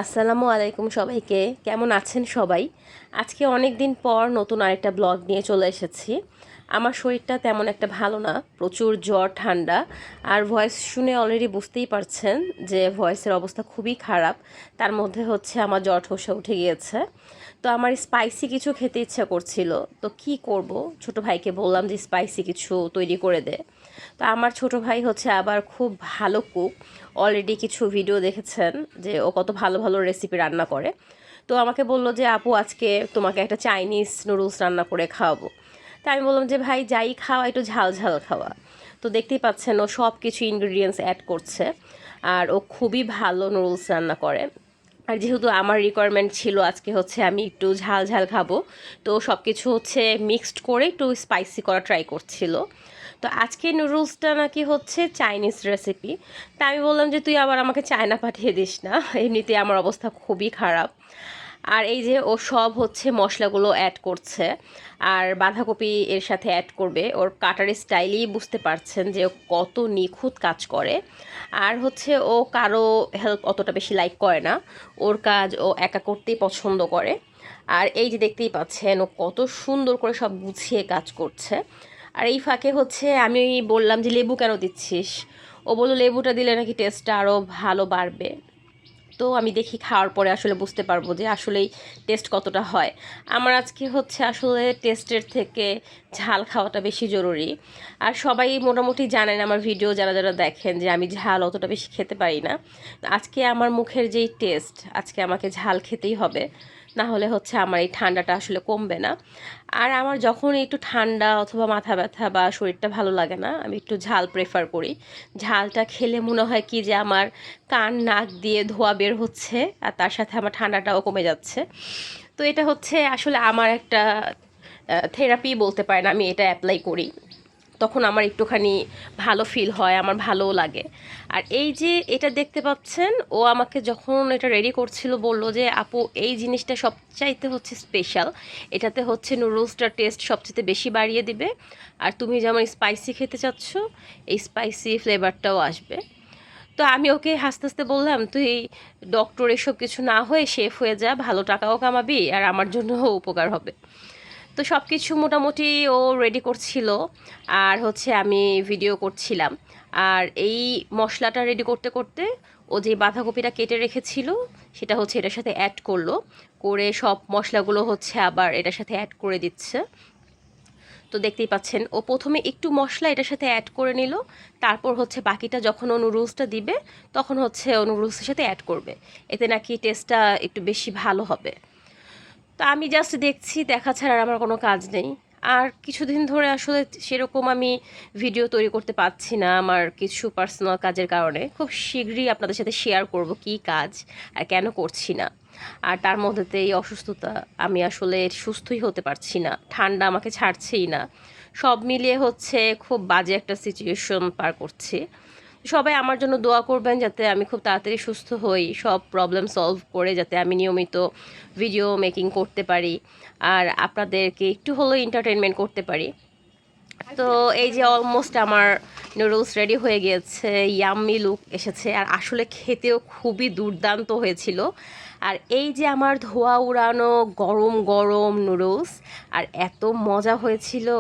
আসসালামু আলাইকুম সবাইকে। কেমন আছেন সবাই? আজকে অনেক দিন পর নতুন আরেকটা ব্লগ নিয়ে চলে এসেছি। আমার শরীরটা তেমন একটা ভালো না, প্রচুর জ্বর ঠান্ডা। আর ভয়েস শুনে অলরেডি বুঝতেই পারছেন যে ভয়েসের অবস্থা খুবই খারাপ। তার মধ্যে হচ্ছে আমার জ্বর ঠোসা উঠে গিয়েছে। তো আমার স্পাইসি কিছু খেতে ইচ্ছা করছিল। তো কি করব, ছোট ভাইকে বললাম যে স্পাইসি কিছু তৈরি করে দে। তো আমার ছোট ভাই হচ্ছে আবার খুব ভালো কুক। অলরেডি কিছু ভিডিও দেখেছেন যে ও কত ভালো ভালো রেসিপি রান্না করে। তো আমাকে বললো যে আপু আজকে তোমাকে একটা চাইনিজ নুডলস রান্না করে খাওয়াবো। তাই আমি বললাম যে ভাই যাই খাওয়া একটু ঝাল ঝাল খাওয়া। তো দেখতেই পাচ্ছেন ও সব কিছু ইনগ্রিডিয়েন্টস অ্যাড করছে। আর ও খুবই ভালো নুডলস রান্না করে। আর যেহেতু আমার রিকোয়ারমেন্ট ছিল আজকে হচ্ছে আমি একটু ঝাল ঝাল খাবো, তো সব কিছু হচ্ছে মিক্সড করে একটু স্পাইসি করা ট্রাই করছিল। তো আজকে নুডলসটা নাকি হচ্ছে চাইনিজ রেসিপি। তা আমি বললাম যে তুই আবার আমাকে চায়না পাঠিয়ে দিস না, এমনিতে আমার অবস্থা খুবই খারাপ। আর এই যে ও সব হচ্ছে মশলাগুলো অ্যাড করছে, আর বাঁধাকপি এর সাথে অ্যাড করবে। ওর কাটার স্টাইলেই বুঝতে পারছেন যে ও কত নিখুঁত কাজ করে। আর হচ্ছে ও কারো হেল্প অতটা বেশি লাইক করে না, ওর কাজ ও একা করতেই পছন্দ করে। আর এই যে দেখতেই পাচ্ছেন ও কত সুন্দর করে সব গুছিয়ে কাজ করছে। আর এই ফাঁকে হচ্ছে আমি বললাম যে লেবু কেন দিচ্ছিস। ও বললো লেবুটা দিলে নাকি টেস্টটা আরও ভালো বাড়বে। তো আমি দেখি খাওয়ার পরে আসলে বুঝতে পারবো যে আসলেই টেস্ট কতটা হয়। আমার আজকে হচ্ছে আসলে টেস্টের থেকে ঝাল খাওয়াটা বেশি জরুরি। আর সবাই মোটামুটি জানেন আমার ভিডিও যারা যারা দেখেন যে আমি ঝাল অতটা বেশি খেতে পারি না। আজকে আমার মুখের যেই টেস্ট, আজকে আমাকে ঝাল খেতেই হবে, না হলে হচ্ছে আমার এই ঠান্ডাটা আসলে কমবে না। আর আমার যখন একটু ঠান্ডা অথবা মাথা ব্যথা বা শরীরটা ভালো লাগে না, আমি একটু ঝাল প্রেফার করি। ঝালটা খেলে মনে হয় কি যে আমার কান নাক দিয়ে ধোঁয়া বের হচ্ছে, আর তার সাথে আমার ঠান্ডাটাও কমে যাচ্ছে। তো এটা হচ্ছে আসলে আমার একটা থেরাপি বলতে পারেন, আমি এটা অ্যাপ্লাই করি। তখন আমার একটুখানি ভালো ফিল হয়, আমার ভালোও লাগে। আর এই যে এটা দেখতে পাচ্ছেন, ও আমাকে যখন এটা রেডি করছিল বলল যে আপু এই জিনিসটা সবচাইতে হচ্ছে স্পেশাল, এটাতে হচ্ছে নুডলসটার টেস্ট সবচেয়ে বেশি বাড়িয়ে দিবে। আর তুমি যেমন স্পাইসি খেতে চাচ্ছ, এই স্পাইসি ফ্লেভারটাও আসবে। তো আমি ওকে হাসতে হাসতে বললাম তুই ডক্টর এসব কিছু না হয়ে শেফ হয়ে যা, ভালো টাকাও কামাবি আর আমার জন্যও উপকার হবে। তো সব কিছু মোটামুটি ও রেডি করছিল, আর হচ্ছে আমি ভিডিও করছিলাম। আর এই মশলাটা রেডি করতে করতে ও যে বাঁধাকপিটা কেটে রেখেছিল সেটা হচ্ছে এটার সাথে অ্যাড করলো, করে সব মশলাগুলো হচ্ছে আবার এটার সাথে অ্যাড করে দিচ্ছে। তো দেখতেই পাচ্ছেন ও প্রথমে একটু মশলা এটার সাথে অ্যাড করে নিল, তারপর হচ্ছে বাকিটা যখন ও নুডলসটা দিবে তখন হচ্ছে ও নুডলসের সাথে অ্যাড করবে। এতে নাকি টেস্টটা একটু বেশি ভালো হবে। তো আমি জাস্ট দেখছি, দেখা ছাড়া আর আমার কোনো কাজ নেই। আর কিছুদিন ধরে আসলে সেরকম আমি ভিডিও তৈরি করতে পারছি না আমার কিছু পার্সোনাল কাজের কারণে। খুব শীঘ্রই আপনাদের সাথে শেয়ার করব কী কাজ আর কেন করছি না। আর তার মধ্যেতে এই অসুস্থতা, আমি আসলে সুস্থই হতে পারছি না, ঠান্ডা আমাকে ছাড়ছেই না। সব মিলিয়ে হচ্ছে খুব বাজে একটা সিচুয়েশন পার করছি। সবাই আমার জন্য দোয়া করবেন যাতে আমি খুব তাড়াতাড়ি সুস্থ হই, সব প্রবলেম সলভ করে যাতে আমি নিয়মিত ভিডিও মেকিং করতে পারি, আর আপনাদেরকে একটু হলেও এন্টারটেনমেন্ট করতে পারি। তো এই যে অলমোস্ট আমার নুডলস রেডি হয়ে গিয়েছে, ইয়াম্মি লুক এসেছে, আর আসলে খেতেও খুবই দুর্দান্ত হয়েছিল। আর এই যে আমার ধোয়া উড়ানো গরম গরম নুডলস, আর এত মজা হয়েছিল।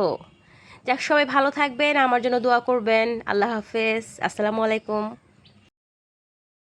যাক, সবাই ভালো থাকবেন, আমার জন্য দোয়া করবেন। আল্লাহ হাফেজ, আসসালামু আলাইকুম।